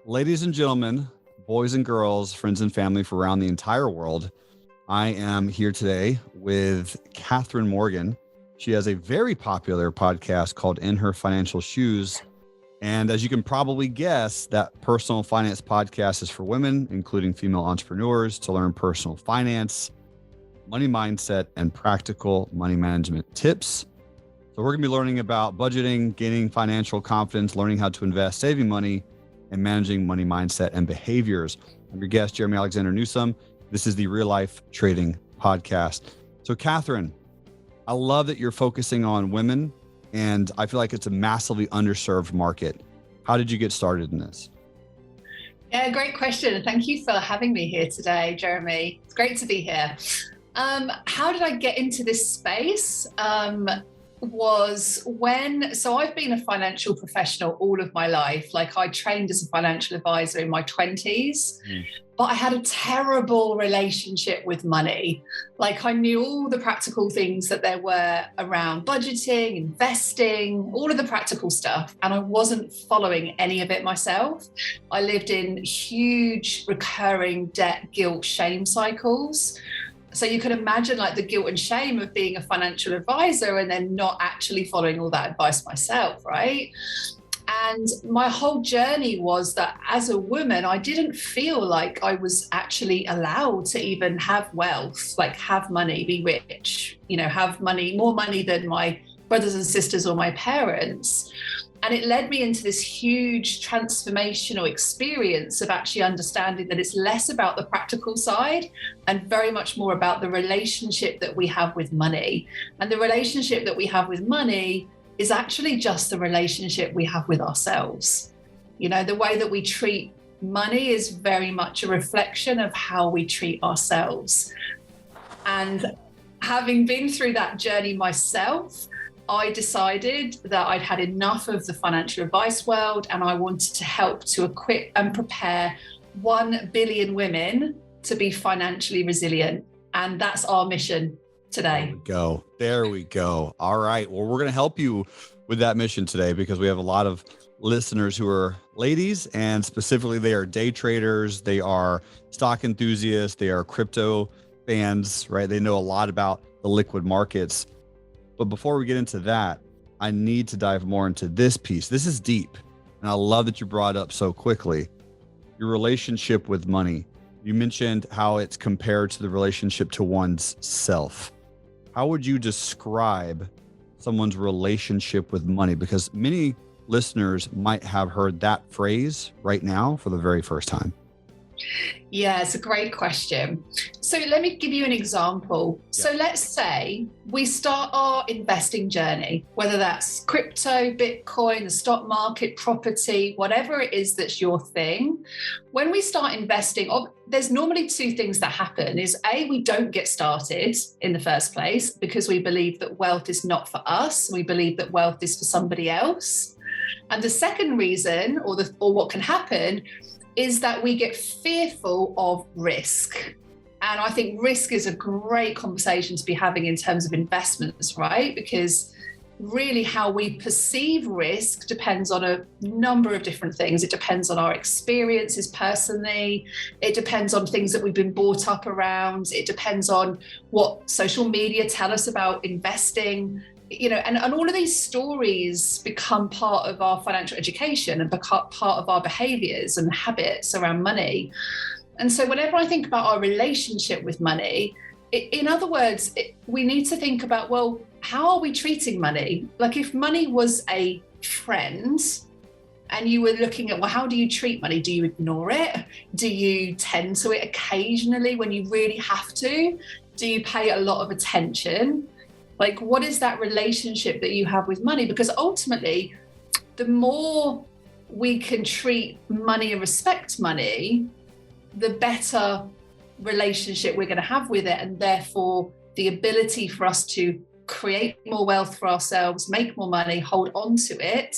Ladies and gentlemen, boys and girls, friends and family from around the entire world, I am here today with Kathryn Morgan. She has a very popular podcast called In Her Financial Shoes. And as you can probably guess, that personal finance podcast is for women, including female entrepreneurs, to learn personal finance, money mindset, and practical money management tips. So we're going to be learning about budgeting, gaining financial confidence, learning how to invest, saving money, and managing money mindset and behaviors. I'm your guest, Jerremy Alexander Newsome. This is the Real Life Trading Podcast. So Kathryn, I love that you're focusing on women, and I feel like it's a massively underserved market. How did you get started in this? Yeah, great question. Thank you for having me here today, Jeremy. It's great to be here. How did I get into this space? So I've been a financial professional all of my life. Like I trained as a financial advisor in my 20s, but I had a terrible relationship with money. Like I knew all the practical things that there were around budgeting, investing, all of the practical stuff. And I wasn't following any of it myself. I lived in huge recurring debt, guilt, shame cycles. So you can imagine like the guilt and shame of being a financial advisor and then not actually following all that advice myself, right? And my whole journey was that as a woman, I didn't feel like I was actually allowed to even have wealth, like have money, be rich, have money, more money than my brothers and sisters or my parents. And it led me into this huge transformational experience of actually understanding that it's less about the practical side and very much more about the relationship that we have with money. And the relationship that we have with money is actually just the relationship we have with ourselves. The way that we treat money is very much a reflection of how we treat ourselves. And having been through that journey myself, I decided that I'd had enough of the financial advice world and I wanted to help to equip and prepare 1 billion women to be financially resilient. And that's our mission today. There we go. All right. Well, we're going to help you with that mission today because we have a lot of listeners who are ladies, and specifically they are day traders. They are stock enthusiasts. They are crypto fans, right? They know a lot about the liquid markets. But before we get into that, I need to dive more into this piece. This is deep. And I love that you brought it up so quickly. Your relationship with money. You mentioned how it's compared to the relationship to one's self. How would you describe someone's relationship with money? Because many listeners might have heard that phrase right now for the very first time. Yeah, it's a great question. So let me give you an example. Yeah. So let's say we start our investing journey, whether that's crypto, Bitcoin, the stock market, property, whatever it is that's your thing. When we start investing, there's normally 2 things that happen is A, we don't get started in the first place because we believe that wealth is not for us. We believe that wealth is for somebody else. And the second reason or what can happen is that we get fearful of risk. And I think risk is a great conversation to be having in terms of investments, right? Because really how we perceive risk depends on a number of different things. It depends on our experiences personally. It depends on things that we've been brought up around. It depends on what social media tell us about investing. And all of these stories become part of our financial education and become part of our behaviors and habits around money. And so whenever I think about our relationship with money, in other words, we need to think about, well, how are we treating money? Like if money was a friend and you were looking at, well, how do you treat money? Do you ignore it? Do you tend to it occasionally when you really have to? Do you pay a lot of attention? Like, what is that relationship that you have with money? Because ultimately, the more we can treat money and respect money, the better relationship we're going to have with it. And therefore, the ability for us to create more wealth for ourselves, make more money, hold on to it,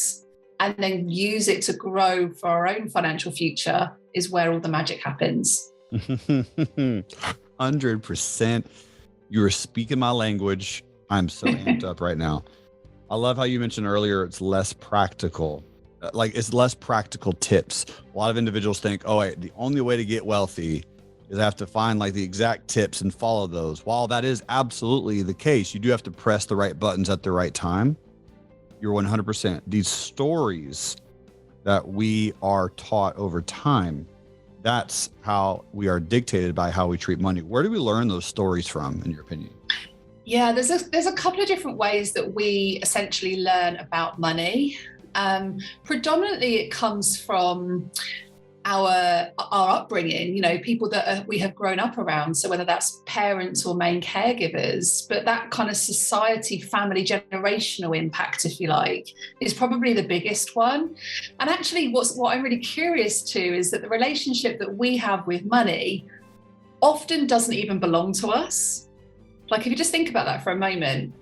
and then use it to grow for our own financial future is where all the magic happens. 100%. You are speaking my language. I'm so amped up right now. I love how you mentioned earlier it's less practical. like it's less practical tips. A lot of individuals think, oh, wait, the only way to get wealthy is I have to find like the exact tips and follow those. While that is absolutely the case, you do have to press the right buttons at the right time. You're 100%. These stories that we are taught over time, that's how we are dictated by how we treat money. Where do we learn those stories from, in your opinion? Yeah, there's a couple of different ways that we essentially learn about money. Predominantly, it comes from our upbringing, people that we have grown up around. So whether that's parents or main caregivers, but that kind of society, family, generational impact, if you like, is probably the biggest one. And actually what I'm really curious to is that the relationship that we have with money often doesn't even belong to us. Like if you just think about that for a moment,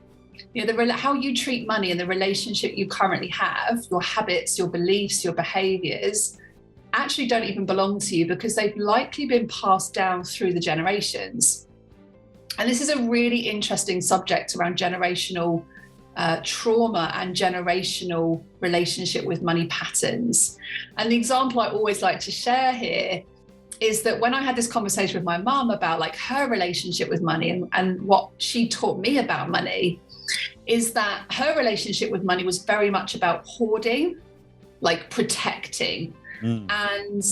how you treat money and the relationship you currently have, your habits, your beliefs, your behaviors, actually don't even belong to you because they've likely been passed down through the generations. And this is a really interesting subject around generational trauma and generational relationship with money patterns. And the example I always like to share here is that when I had this conversation with my mom about like her relationship with money and what she taught me about money, is that her relationship with money was very much about hoarding, like protecting. And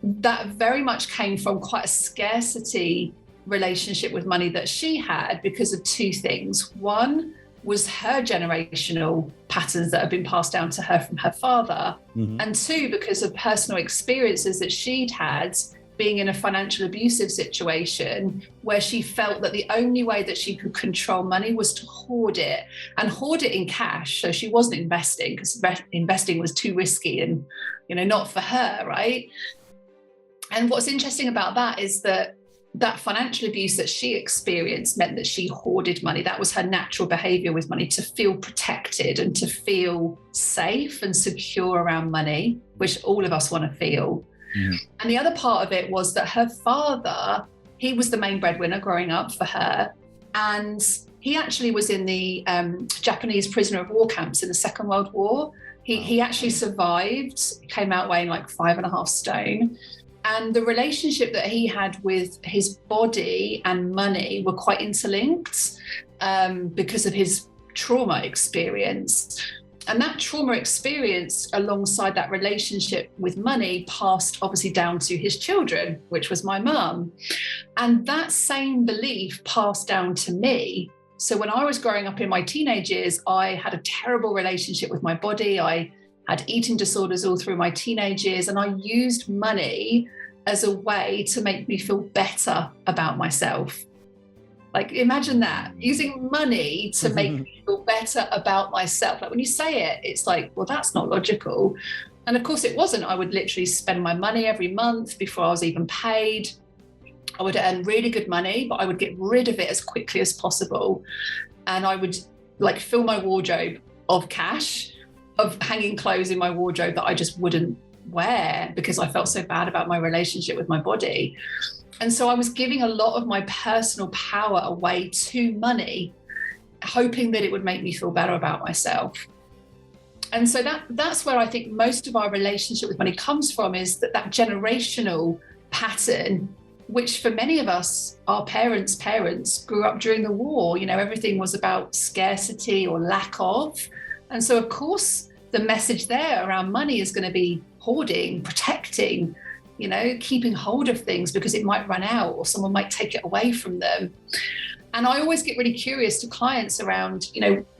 that very much came from quite a scarcity relationship with money that she had because of two things. One was her generational patterns that have been passed down to her from her father. And two, because of personal experiences that she'd had being in a financial abusive situation where she felt that the only way that she could control money was to hoard it and hoard it in cash. So she wasn't investing because investing was too risky and, not for her, right? And what's interesting about that is that financial abuse that she experienced meant that she hoarded money. That was her natural behavior with money, to feel protected and to feel safe and secure around money, which all of us want to feel. And the other part of it was that her father, he was the main breadwinner growing up for her. And he actually was in the Japanese prisoner of war camps in the Second World War. He actually survived, came out weighing like 5.5 stone. And the relationship that he had with his body and money were quite interlinked because of his trauma experience. And that trauma experience alongside that relationship with money passed obviously down to his children, which was my mum. And that same belief passed down to me. So when I was growing up in my teenage years, I had a terrible relationship with my body. I had eating disorders all through my teenage years, and I used money as a way to make me feel better about myself. Like, imagine that, using money to make me feel better about myself. Like when you say it, it's like, well, that's not logical. And of course it wasn't. I would literally spend my money every month before I was even paid. I would earn really good money, but I would get rid of it as quickly as possible. And I would like fill my wardrobe of cash, of hanging clothes in my wardrobe that I just wouldn't wear because I felt so bad about my relationship with my body. And so I was giving a lot of my personal power away to money, hoping that it would make me feel better about myself. And so that's where I think most of our relationship with money comes from, is that generational pattern, which for many of us, our parents grew up during the war. Everything was about scarcity or lack of. And so, of course, the message there around money is going to be hoarding, protecting, keeping hold of things because it might run out or someone might take it away from them. And I always get really curious to clients around,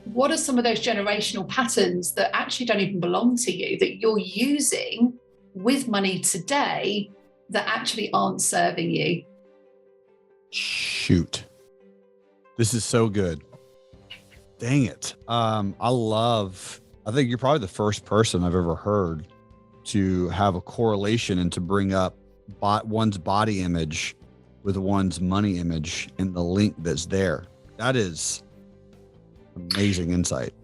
what are some of those generational patterns that actually don't even belong to you, that you're using with money today that actually aren't serving you? Shoot. This is so good. Dang it. I think you're probably the first person I've ever heard to have a correlation and to bring up one's body image with one's money image and the link that's there. That is amazing insight.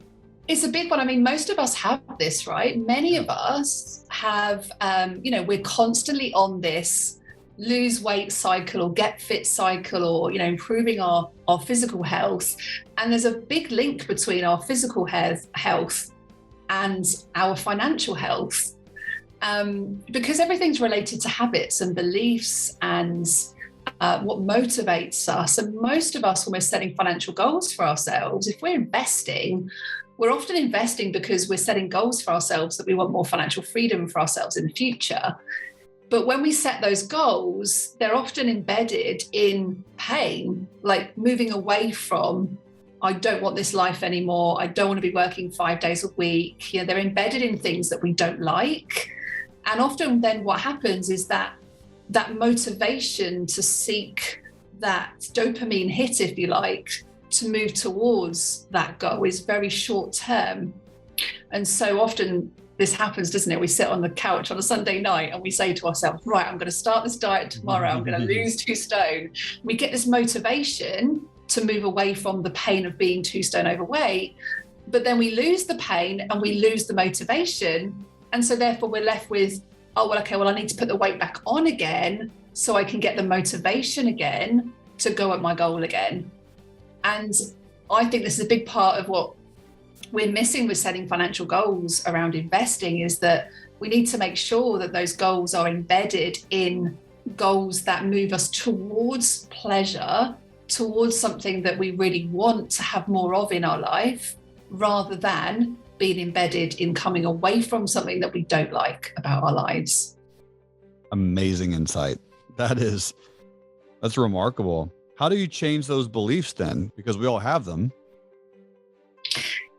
It's a big one. I mean, most of us have this, right? Many of us have, we're constantly on this lose weight cycle or get fit cycle or, improving our physical health. And there's a big link between our physical health and our financial health. Because everything's related to habits and beliefs and what motivates us. And most of us, when we're setting financial goals for ourselves, if we're investing, we're often investing because we're setting goals for ourselves that we want more financial freedom for ourselves in the future. But when we set those goals, they're often embedded in pain, like moving away from, I don't want this life anymore. I don't want to be working 5 days a week. They're embedded in things that we don't like. And often then what happens is that motivation to seek that dopamine hit, if you like, to move towards that goal is very short term. And so often this happens, doesn't it? We sit on the couch on a Sunday night and we say to ourselves, right, I'm going to start this diet tomorrow. I'm going to lose 2 stone. We get this motivation to move away from the pain of being 2 stone overweight, but then we lose the pain and we lose the motivation. And so therefore we're left with, I need to put the weight back on again so I can get the motivation again to go at my goal again. And I think this is a big part of what we're missing with setting financial goals around investing, is that we need to make sure that those goals are embedded in goals that move us towards pleasure, towards something that we really want to have more of in our life, rather than being embedded in coming away from something that we don't like about our lives. Amazing insight. That's remarkable. How do you change those beliefs then? Because we all have them.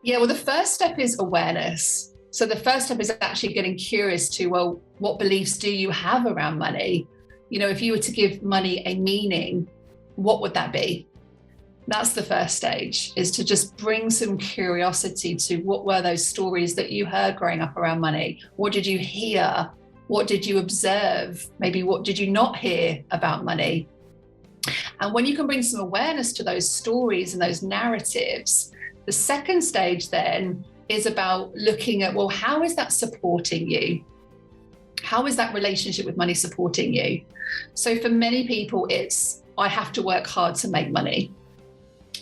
Yeah, well, the first step is awareness. So the first step is actually getting curious to, well, what beliefs do you have around money? If you were to give money a meaning, what would that be? That's the first stage, is to just bring some curiosity to what were those stories that you heard growing up around money? What did you hear? What did you observe? Maybe what did you not hear about money? And when you can bring some awareness to those stories and those narratives, the second stage then is about looking at, well, how is that supporting you? How is that relationship with money supporting you? So for many people, it's, I have to work hard to make money.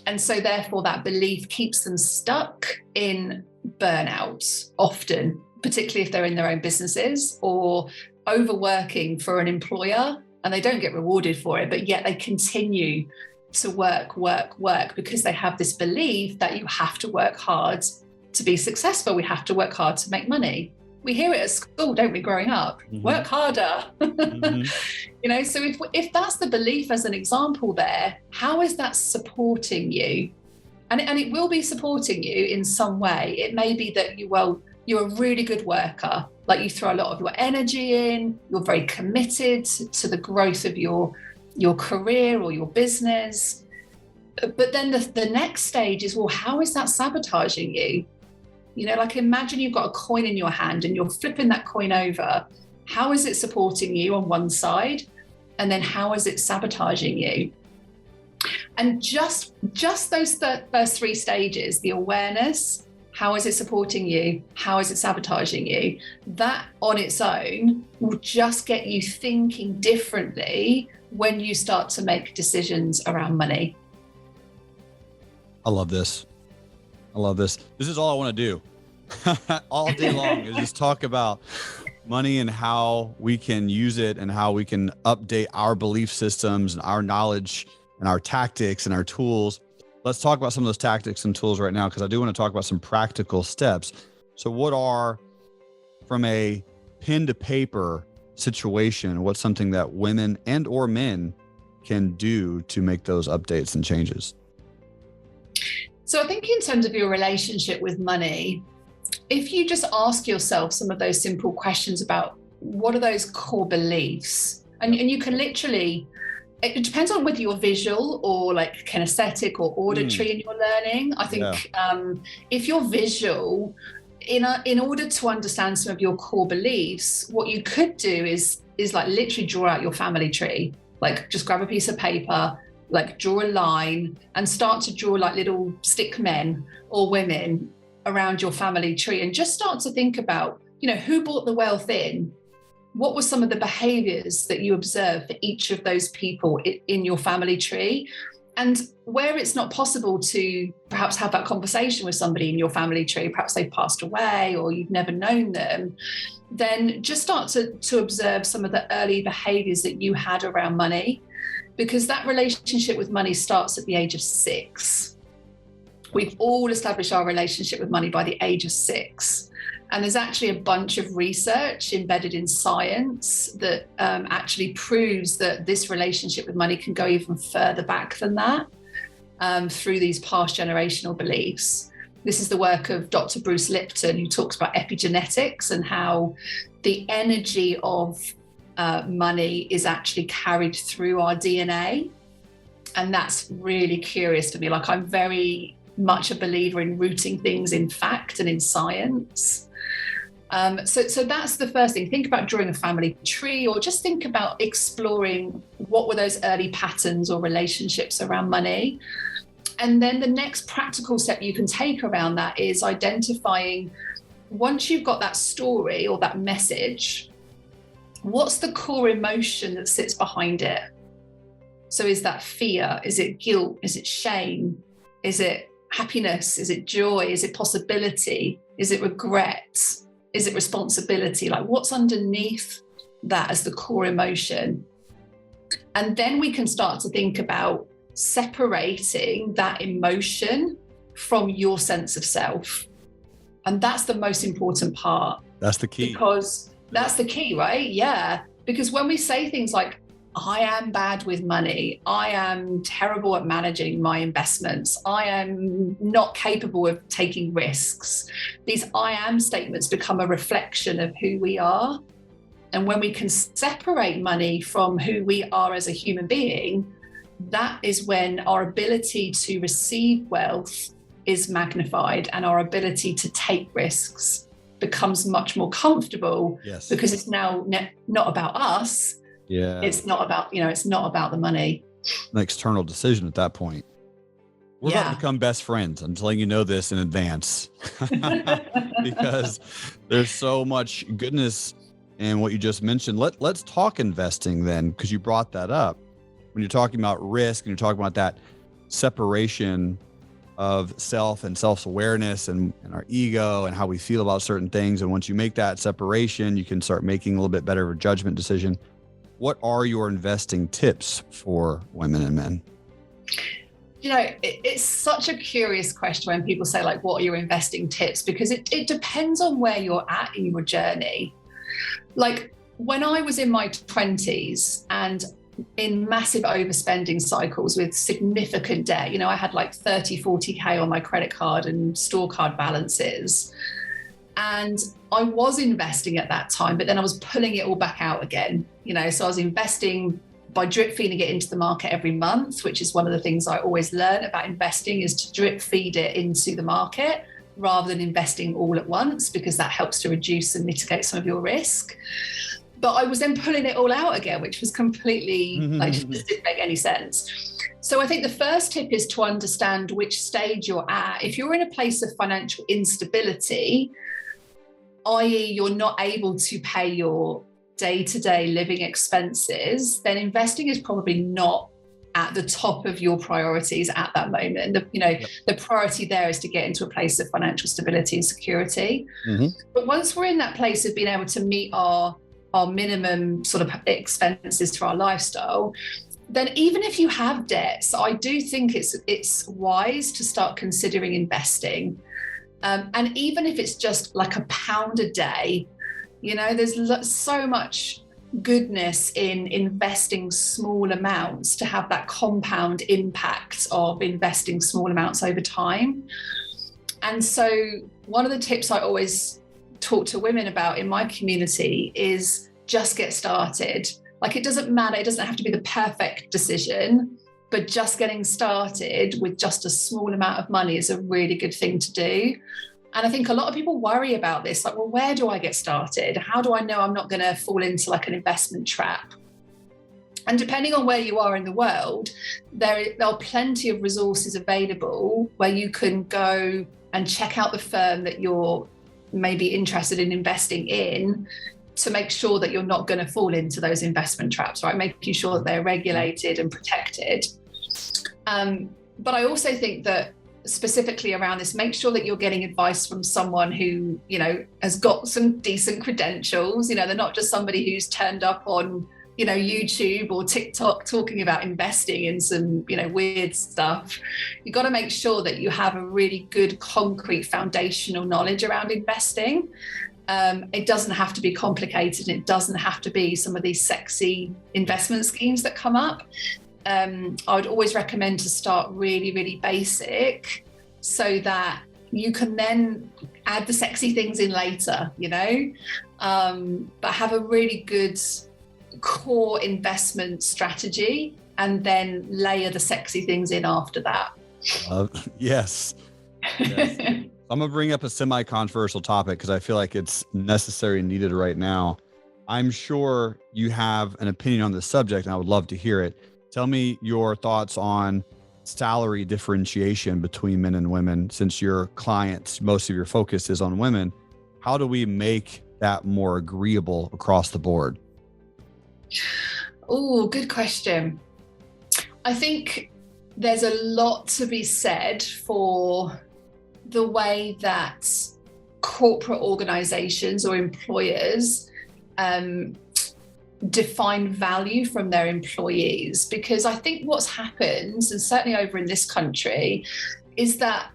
And so therefore that belief keeps them stuck in burnout often, particularly if they're in their own businesses, or overworking for an employer and they don't get rewarded for it, but yet they continue to work because they have this belief that you have to work hard to be successful. We have to work hard to make money. We hear it at school, don't we, growing up? Mm-hmm. Work harder. Mm-hmm. So if that's the belief as an example there, how is that supporting you? And it will be supporting you in some way. It may be that you're a really good worker, like you throw a lot of your energy in, you're very committed to the growth of your career or your business. But then the next stage is, well, how is that sabotaging you? Like imagine you've got a coin in your hand and you're flipping that coin over. How is it supporting you on one side? And then how is it sabotaging you? And just those first 3 stages, the awareness, how is it supporting you? How is it sabotaging you? That on its own will just get you thinking differently when you start to make decisions around money. I love this. This is all I want to do all day long, is just talk about money and how we can use it and how we can update our belief systems and our knowledge and our tactics and our tools. Let's talk about some of those tactics and tools right now, because I do want to talk about some practical steps. So what are, from a pen to paper situation, what's something that women and or men can do to make those updates and changes? So I think in terms of your relationship with money, if you just ask yourself some of those simple questions about what are those core beliefs, and you can literally, it depends on whether you're visual or like kinesthetic or auditory in your learning. I think if you're visual, in order to understand some of your core beliefs, what you could do is like literally draw out your family tree. Like just grab a piece of paper, like draw a line and start to draw like little stick men or women around your family tree, and just start to think about, who brought the wealth in? What were some of the behaviours that you observed for each of those people in your family tree? And where it's not possible to perhaps have that conversation with somebody in your family tree, perhaps they've passed away or you've never known them, then just start to observe some of the early behaviours that you had around money, because that relationship with money starts at the age of 6. We've all established our relationship with money by the age of 6. And there's actually a bunch of research embedded in science that actually proves that this relationship with money can go even further back than that through these past generational beliefs. This is the work of Dr. Bruce Lipton, who talks about epigenetics and how the energy of money is actually carried through our DNA. And that's really curious to me. Like, I'm very much a believer in rooting things in fact and in science. So that's the first thing. Think about drawing a family tree, or just think about exploring what were those early patterns or relationships around money. And then the next practical step you can take around that is identifying, once you've got that story or that message, what's the core emotion that sits behind it? So is that fear? Is it guilt? Is it shame? Is it happiness? Is it joy? Is it possibility? Is it regret? Is it responsibility? Like, what's underneath that as the core emotion? And then we can start to think about separating that emotion from your sense of self. And that's the most important part. That's the key. Because that's the key, right? Yeah. Because when we say things like, I am bad with money, I am terrible at managing my investments, I am not capable of taking risks, these I am statements become a reflection of who we are. And when we can separate money from who we are as a human being, that is when our ability to receive wealth is magnified and our ability to take risks becomes much more comfortable. Yes. Because it's now not about us. Yeah. It's not about, it's not about the money. An external decision at that point. We're about to become best friends. I'm letting you know this in advance because there's so much goodness in what you just mentioned. Let's talk investing then, because you brought that up. When you're talking about risk and you're talking about that separation of self and self-awareness and our ego and how we feel about certain things. And once you make that separation, you can start making a little bit better of a judgment decision. What are your investing tips for women and men? It's such a curious question when people say, like, what are your investing tips? Because it depends on where you're at in your journey. Like, when I was in my 20s and in massive overspending cycles with significant debt, I had like 30, 40K on my credit card and store card balances. And I was investing at that time, but then I was pulling it all back out again. So I was investing by drip feeding it into the market every month, which is one of the things I always learn about investing, is to drip feed it into the market rather than investing all at once, because that helps to reduce and mitigate some of your risk. But I was then pulling it all out again, which was completely, just didn't make any sense. So I think the first tip is to understand which stage you're at. If you're in a place of financial instability, i.e. you're not able to pay your day-to-day living expenses, then investing is probably not at the top of your priorities at that moment. The priority there is to get into a place of financial stability and security. Mm-hmm. But once we're in that place of being able to meet our minimum sort of expenses for our lifestyle, then even if you have debts, I do think it's wise to start considering investing. And even if it's just like £1 a day, there's so much goodness in investing small amounts to have that compound impact of investing small amounts over time. And so one of the tips I always talk to women about in my community is just get started. Like, it doesn't matter, it doesn't have to be the perfect decision, but just getting started with just a small amount of money is a really good thing to do. And I think a lot of people worry about this, like, well, where do I get started? How do I know I'm not going to fall into like an investment trap? And depending on where you are in the world, there are plenty of resources available where you can go and check out the firm that you're maybe interested in investing in, to make sure that you're not going to fall into those investment traps, right? Making sure that they're regulated and protected. But I also think that specifically around this, make sure that you're getting advice from someone who, has got some decent credentials. They're not just somebody who's turned up on, YouTube or TikTok talking about investing in some, weird stuff. You've got to make sure that you have a really good, concrete, foundational knowledge around investing. It doesn't have to be complicated. It doesn't have to be some of these sexy investment schemes that come up. I would always recommend to start really, really basic so that you can then add the sexy things in later, but have a really good core investment strategy and then layer the sexy things in after that. Yes. I'm going to bring up a semi-controversial topic because I feel like it's necessary and needed right now. I'm sure you have an opinion on this subject and I would love to hear it. Tell me your thoughts on salary differentiation between men and women. Since your clients, most of your focus is on women, how do we make that more agreeable across the board? Oh, good question. I think there's a lot to be said for the way that corporate organizations or employers define value from their employees, because I think what's happened, and certainly over in this country, is that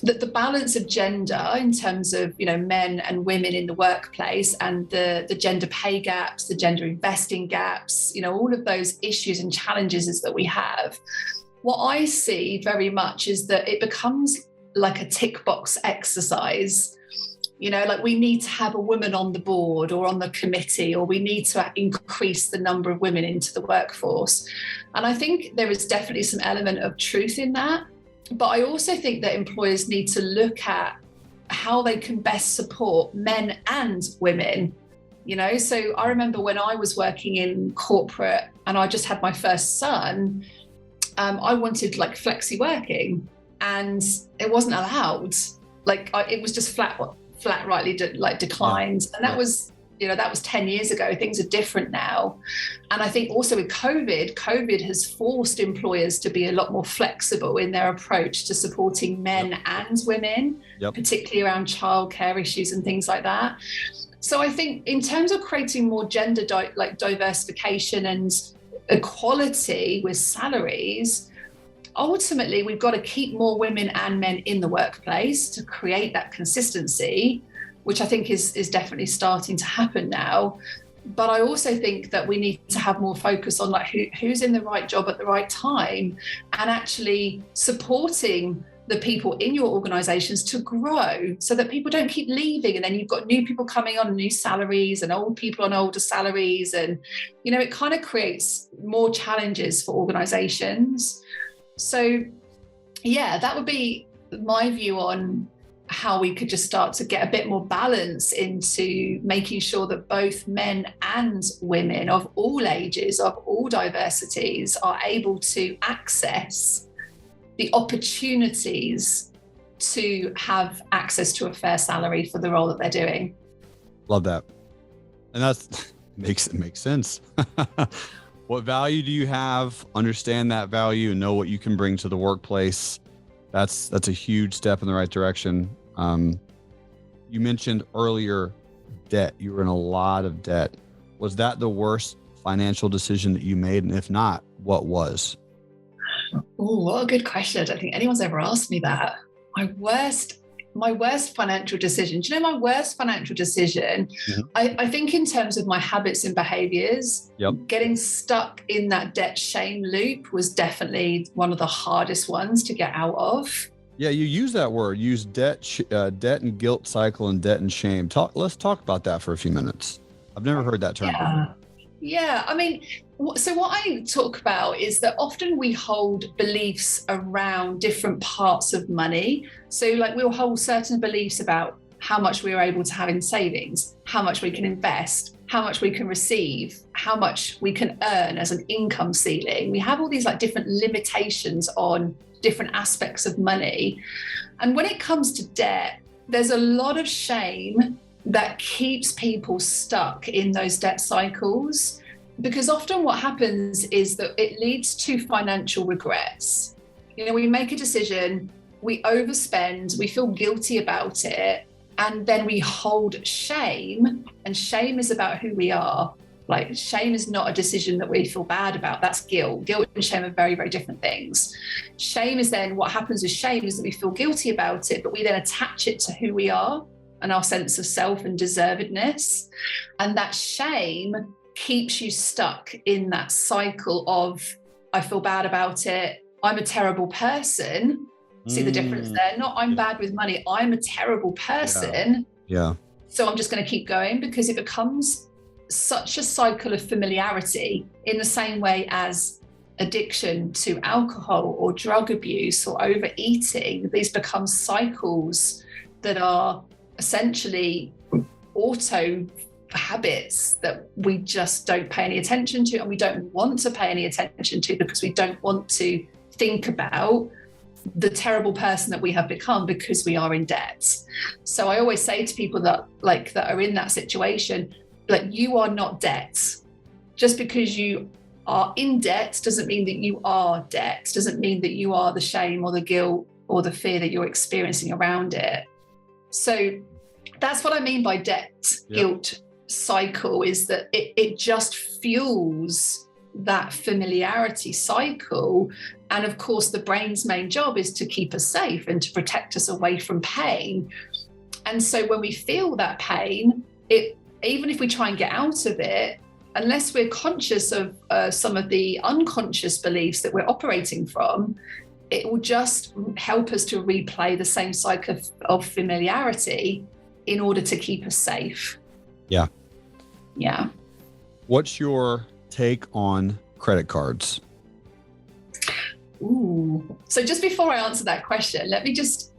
that the balance of gender in terms of men and women in the workplace and the gender pay gaps, the gender investing gaps, all of those issues and challenges that we have. What I see very much is that it becomes like a tick box exercise. Like we need to have a woman on the board or on the committee, or we need to increase the number of women into the workforce. And I think there is definitely some element of truth in that. But I also think that employers need to look at how they can best support men and women. So I remember when I was working in corporate and I just had my first son, I wanted like flexi working and it wasn't allowed. It was just flat rightly declined. And that was 10 years ago. Things are different now. And I think also with COVID has forced employers to be a lot more flexible in their approach to supporting men and women, particularly around childcare issues and things like that. So I think in terms of creating more gender diversification and equality with salaries, ultimately we've got to keep more women and men in the workplace to create that consistency, which I think is definitely starting to happen now. But I also think that we need to have more focus on who's in the right job at the right time and actually supporting the people in your organizations to grow so that people don't keep leaving and then you've got new people coming on new salaries and old people on older salaries. And, it kind of creates more challenges for organizations. So, that would be my view on how we could just start to get a bit more balance into making sure that both men and women of all ages, of all diversities, are able to access the opportunities to have access to a fair salary for the role that they're doing. Love that. And that makes sense. What value do you have? Understand that value and know what you can bring to the workplace. That's a huge step in the right direction. You mentioned earlier debt. You were in a lot of debt. Was that the worst financial decision that you made? And if not, what was? Oh, what a good question. I don't think anyone's ever asked me that. My worst financial decision. Do you know my worst financial decision? Mm-hmm. I think in terms of my habits and behaviours, getting stuck in that debt shame loop was definitely one of the hardest ones to get out of. Yeah, you use that word. Use debt and guilt cycle and debt and shame. Let's talk about that for a few minutes. I've never heard that term before. Yeah, I mean, so what I talk about is that often we hold beliefs around different parts of money. So we'll hold certain beliefs about how much we are able to have in savings, how much we can invest, how much we can receive, how much we can earn as an income ceiling. We have all these different limitations on different aspects of money. And when it comes to debt, there's a lot of shame that keeps people stuck in those debt cycles. because often what happens is that it leads to financial regrets. We make a decision, we overspend, we feel guilty about it, and then we hold shame, and shame is about who we are. Like, shame is not a decision that we feel bad about. That's guilt. Guilt and shame are very, very different things. Shame is then, what happens with shame is that we feel guilty about it, but we then attach it to who we are and our sense of self and deservedness. And that shame keeps you stuck in that cycle of, I feel bad about it, I'm a terrible person. See the difference there? Not I'm bad with money, I'm a terrible person. Yeah. So I'm just going to keep going, because it becomes such a cycle of familiarity, in the same way as addiction to alcohol or drug abuse or overeating. These become cycles that are essentially auto habits that we just don't pay any attention to, and we don't want to pay any attention to, because we don't want to think about the terrible person that we have become because we are in debt. So I always say to people that are in that situation, like, you are not debt. Just because you are in debt doesn't mean that you are debt, doesn't mean that you are the shame or the guilt or the fear that you're experiencing around it. So that's what I mean by debt guilt cycle, is that it just fuels that familiarity cycle. And of course, the brain's main job is to keep us safe and to protect us away from pain. And so when we feel that pain, even if we try and get out of it, unless we're conscious of some of the unconscious beliefs that we're operating from, it will just help us to replay the same cycle of familiarity in order to keep us safe. Yeah. Yeah. What's your take on credit cards? Ooh. So just before I answer that question, let me just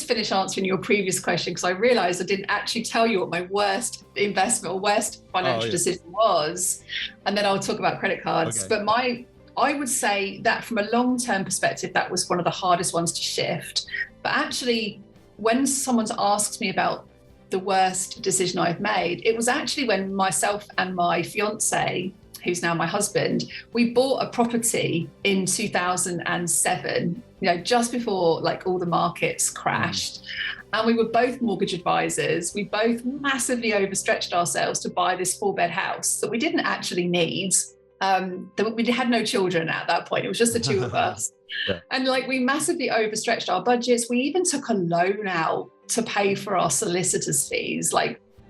finish answering your previous question, because I realized I didn't actually tell you what my worst investment or worst financial decision was. And then I'll talk about credit cards. Okay. But I would say that from a long-term perspective, that was one of the hardest ones to shift. But actually, when someone's asked me about the worst decision I've made, it was actually when myself and my fiance, who's now my husband, we bought a property in 2007, just before all the markets crashed. And we were both mortgage advisors. We both massively overstretched ourselves to buy this 4-bed house that we didn't actually need. We had no children at that point. It was just the two of us. Yeah. And we massively overstretched our budgets. We even took a loan out to pay for our solicitor's fees.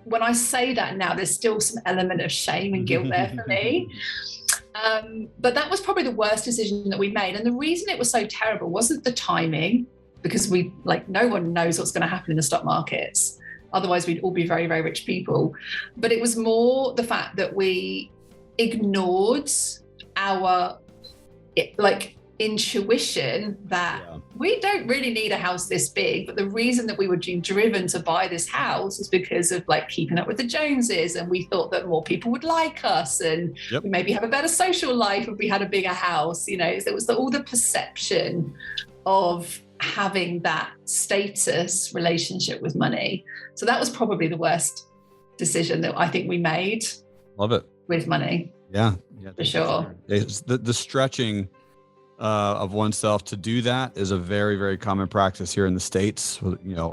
When I say that now, there's still some element of shame and guilt there for me. But that was probably the worst decision that we made. And the reason it was so terrible wasn't the timing, because no one knows what's going to happen in the stock markets. Otherwise, we'd all be very, very rich people. But it was more the fact that we ignored our intuition that we don't really need a house this big, but the reason that we were driven to buy this house is because of keeping up with the Joneses, and we thought that more people would like us, and we maybe have a better social life if we had a bigger house. It was all the perception of having that status relationship with money. So that was probably the worst decision that I think we made. Love it. With money. Yeah, for sure. It's the stretching of oneself to do that is a very, very common practice here in the States.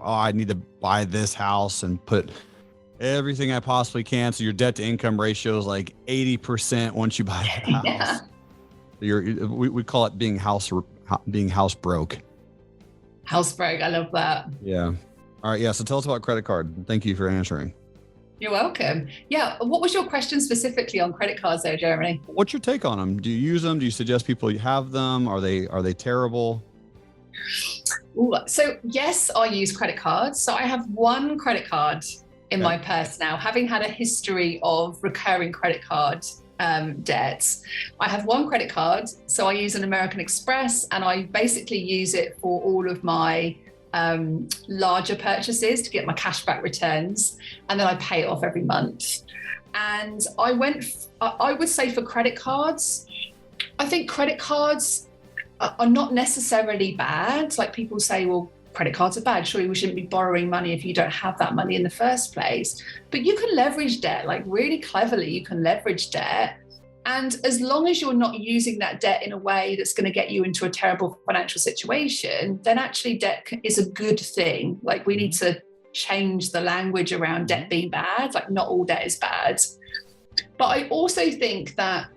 I need to buy this house and put everything I possibly can. So your debt to income ratio is 80% once you buy a house. We call it being house broke. House broke. I love that. Yeah. All right. Yeah. So tell us about credit card. Thank you for answering. You're welcome. Yeah. What was your question specifically on credit cards there, Jeremy? What's your take on them? Do you use them? Do you suggest people have them? Are they terrible? Ooh, so yes, I use credit cards. So I have one credit card in my purse now, having had a history of recurring credit card debts. I have one credit card. So I use an American Express, and I basically use it for all of my larger purchases to get my cashback returns, and then I pay it off every month. And I would say for credit cards, I think credit cards are not necessarily bad. People say, well, credit cards are bad. Surely we shouldn't be borrowing money if you don't have that money in the first place. But you can leverage debt, really cleverly. You can leverage debt And as long as you're not using that debt in a way that's going to get you into a terrible financial situation, then actually debt is a good thing. Like, we need to change the language around debt being bad. Like, not all debt is bad. But I also think that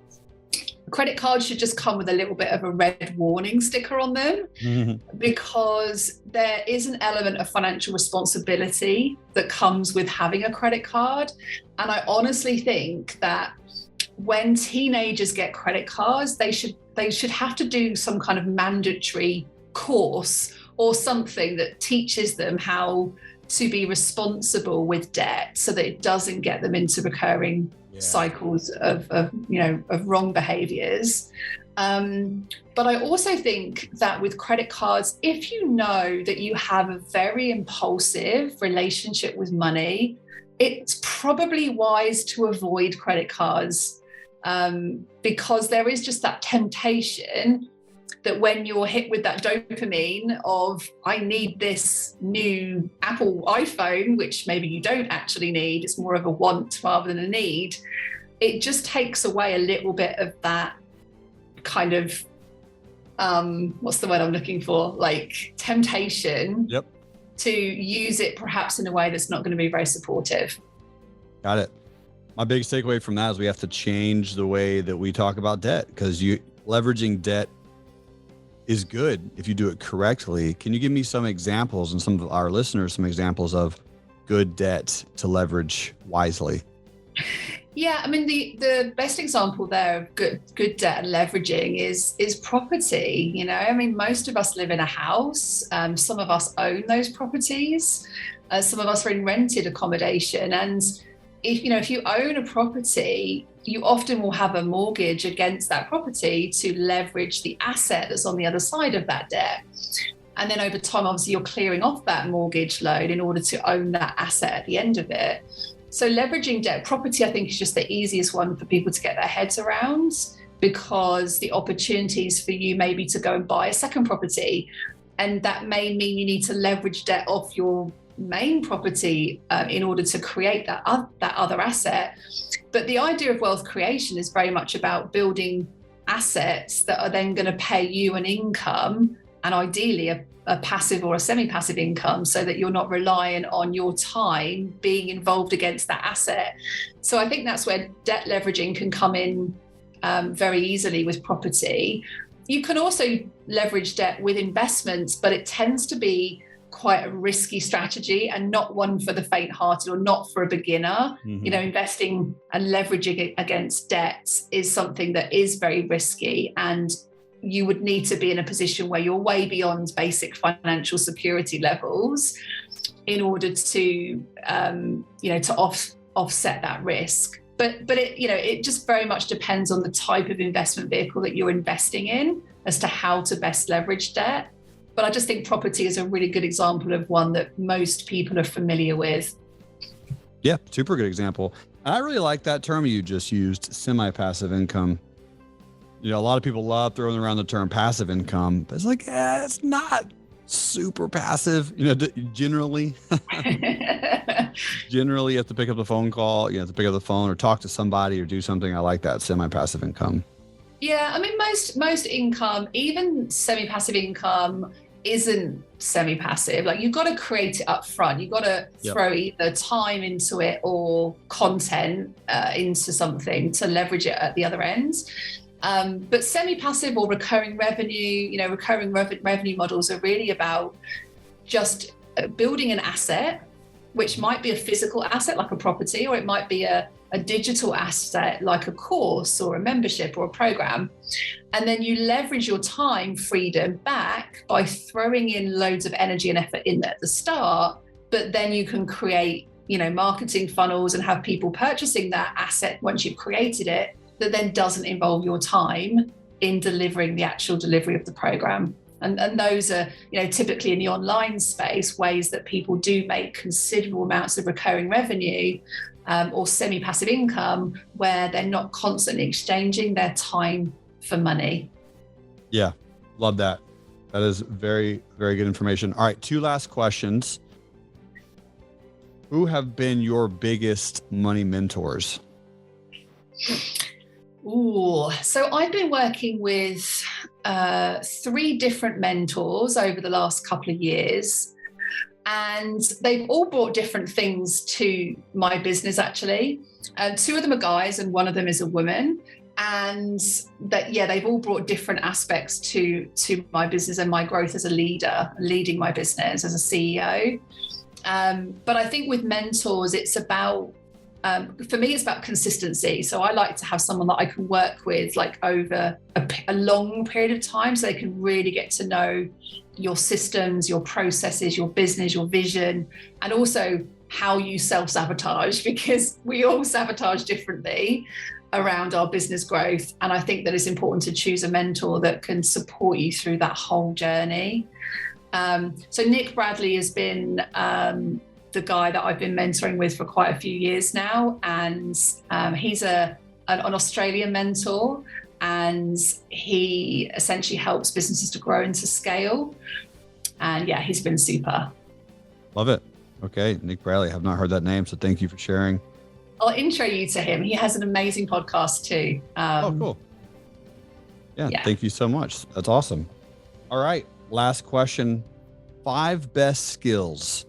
credit cards should just come with a little bit of a red warning sticker on them, because there is an element of financial responsibility that comes with having a credit card. And I honestly think that when teenagers get credit cards, they should have to do some kind of mandatory course or something that teaches them how to be responsible with debt, so that it doesn't get them into recurring cycles of wrong behaviors. But I also think that with credit cards, if you know that you have a very impulsive relationship with money, it's probably wise to avoid credit cards, because there is just that temptation that when you're hit with that dopamine of, I need this new Apple iPhone, which maybe you don't actually need, it's more of a want rather than a need, it just takes away a little bit of that kind of, what's the word I'm looking for? Like, temptation to use it perhaps in a way that's not going to be very supportive. Got it. My biggest takeaway from that is we have to change the way that we talk about debt, because leveraging debt is good if you do it correctly. Can you give me some examples, and some of our listeners some examples of good debt to leverage wisely? Yeah, I mean, the best example there of good debt and leveraging is property. You know, I mean, most of us live in a house. Some of us own those properties. Some of us are in rented accommodation. And if you own a property, you often will have a mortgage against that property to leverage the asset that's on the other side of that debt. And then over time, obviously, you're clearing off that mortgage loan in order to own that asset at the end of it. So leveraging debt, property, I think, is just the easiest one for people to get their heads around, because the opportunities for you maybe to go and buy a second property, and that may mean you need to leverage debt off your main property in order to create that other asset. But the idea of wealth creation is very much about building assets that are then going to pay you an income, and ideally a passive or a semi-passive income, so that you're not relying on your time being involved against that asset. So I think that's where debt leveraging can come in very easily with property. You can also leverage debt with investments, but it tends to be quite a risky strategy and not one for the faint-hearted or not for a beginner. You know, investing and leveraging against debt is something that is very risky, and you would need to be in a position where you're way beyond basic financial security levels in order to offset that risk. But it just very much depends on the type of investment vehicle that you're investing in as to how to best leverage debt. But I just think property is a really good example of one that most people are familiar with. Yeah, super good example. I really like that term you just used, semi-passive income. You know, a lot of people love throwing around the term passive income, but it's like, it's not super passive. You know, generally, generally you have to pick up the phone call, you have to pick up the phone or talk to somebody or do something. I like that semi-passive income. Yeah, I mean, most income, even semi-passive income, isn't semi-passive. Like, you've got to create it up front. You've got to throw either time into it or content into something to leverage it at the other end. But semi-passive or recurring revenue, revenue models are really about just building an asset, which might be a physical asset like a property, or it might be a digital asset like a course or a membership or a program. And then you leverage your time freedom back by throwing in loads of energy and effort in there at the start, but then you can create, marketing funnels and have people purchasing that asset once you've created it, that then doesn't involve your time in delivering the actual delivery of the program. And those are, typically in the online space, ways that people do make considerable amounts of recurring revenue or semi-passive income, where they're not constantly exchanging their time for money. Yeah, love that. That is very, very good information. All right, 2 last questions. Who have been your biggest money mentors? Ooh, so I've been working with 3 different mentors over the last couple of years, and they've all brought different things to my business, actually. 2 of them are guys and one of them is a woman. And they've all brought different aspects to my business and my growth as a leader, leading my business as a CEO. But I think with mentors, it's about, for me, it's about consistency. So I like to have someone that I can work with like over a long period of time, so they can really get to know your systems, your processes, your business, your vision, and also how you self-sabotage, because we all sabotage differently around our business growth. And I think that it's important to choose a mentor that can support you through that whole journey. So Nick Bradley has been the guy that I've been mentoring with for quite a few years now. And he's an Australian mentor, and he essentially helps businesses to grow and to scale. And yeah, he's been super. Love it. Okay. Nick Bradley. I have not heard that name, so thank you for sharing. I'll intro you to him. He has an amazing podcast too. Cool. Yeah, thank you so much. That's awesome. All right. Last question. 5 best skills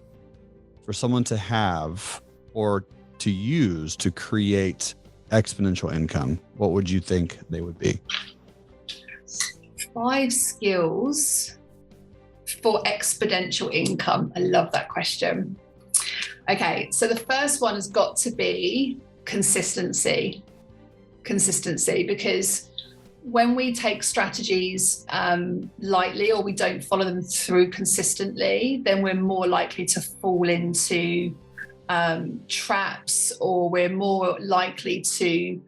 for someone to have or to use to create exponential income. What would you think they would be? 5 skills for exponential income. I love that question. Okay, so the first one has got to be consistency. Because when we take strategies lightly, or we don't follow them through consistently, then we're more likely to fall into traps, or we're more likely to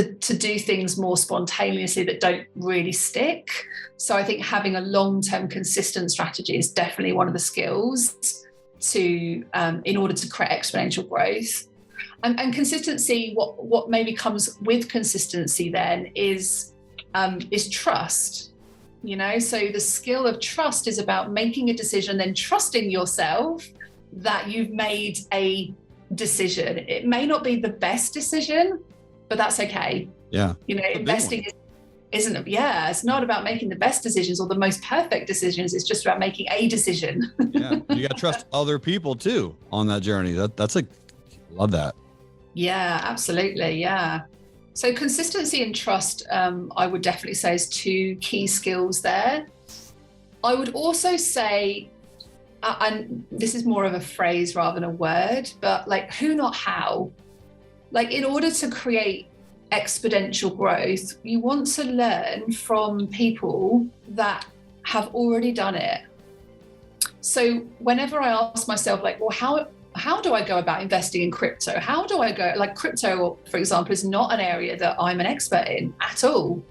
do things more spontaneously that don't really stick. So I think having a long-term consistent strategy is definitely one of the skills to in order to create exponential growth. And consistency, what maybe comes with consistency then is trust. So the skill of trust is about making a decision, then trusting yourself that you've made a decision. It may not be the best decision, but that's okay. Yeah. Investing it's not about making the best decisions or the most perfect decisions. It's just about making a decision. Yeah. You got to trust other people too on that journey. Love that. Yeah, absolutely. Yeah. So consistency and trust, I would definitely say, is 2 key skills there. I would also say, and this is more of a phrase rather than a word, but like who, not how. Like in order to create exponential growth, you want to learn from people that have already done it. So whenever I ask myself, like, well, how do I go about investing in crypto? How do I go, like crypto, for example, is not an area that I'm an expert in at all.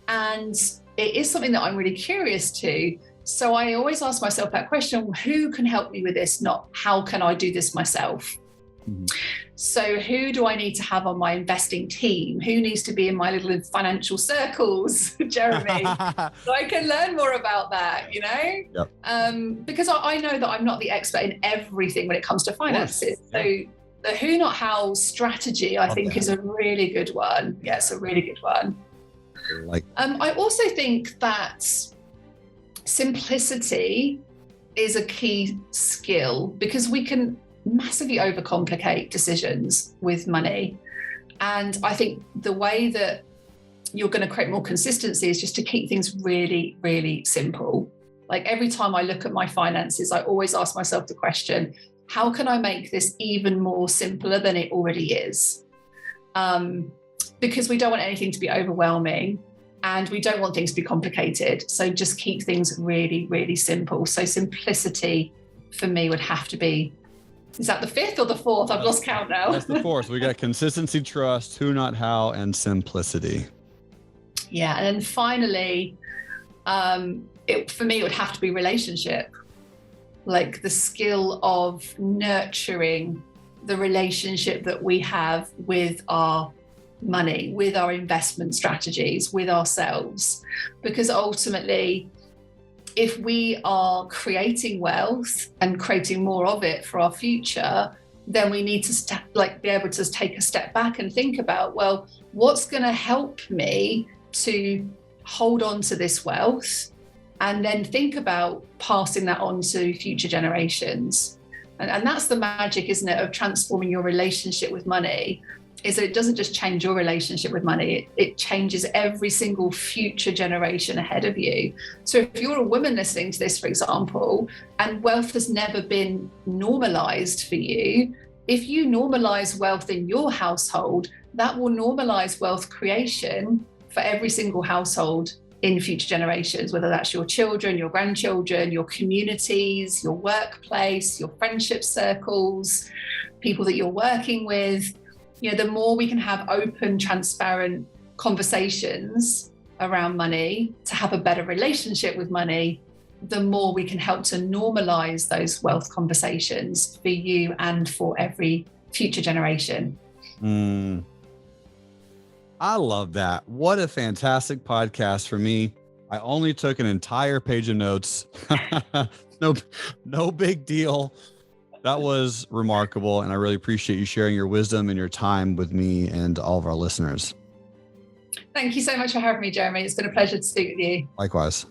And it is something that I'm really curious to. So I always ask myself that question, who can help me with this? Not how can I do this myself? Mm-hmm. So who do I need to have on my investing team? Who needs to be in my little financial circles, Jerremy? So I can learn more about that, Yep. Because I know that I'm not the expert in everything when it comes to finances. So the who, not how strategy, I think, is a really good one. Yeah, it's a really good one. I also think that simplicity is a key skill, because we can massively overcomplicate decisions with money. And I think the way that you're going to create more consistency is just to keep things really, really simple. Like every time I look at my finances, I always ask myself the question, how can I make this even more simpler than it already is? Because we don't want anything to be overwhelming, and we don't want things to be complicated. So just keep things really, really simple. So simplicity for me would have to be, is that the 5th or the 4th? I've lost count now. That's the 4th. We got consistency, trust, who, not how, and simplicity. Yeah. And then finally, for me, it would have to be relationship. Like the skill of nurturing the relationship that we have with our money, with our investment strategies, with ourselves. Because ultimately, if we are creating wealth and creating more of it for our future, then we need to be able to take a step back and think about, well, what's going to help me to hold on to this wealth, and then think about passing that on to future generations. And that's the magic, isn't it, of transforming your relationship with money, is that it doesn't just change your relationship with money, it changes every single future generation ahead of you. So if you're a woman listening to this, for example, and wealth has never been normalized for you, if you normalize wealth in your household, that will normalize wealth creation for every single household in future generations, whether that's your children, your grandchildren, your communities, your workplace, your friendship circles, people that you're working with. The more we can have open, transparent conversations around money to have a better relationship with money, the more we can help to normalize those wealth conversations for you and for every future generation. I love that. What a fantastic podcast for me. I only took an entire page of notes. No big deal. That was remarkable. And I really appreciate you sharing your wisdom and your time with me and all of our listeners. Thank you so much for having me, Jeremy. It's been a pleasure to speak with you. Likewise.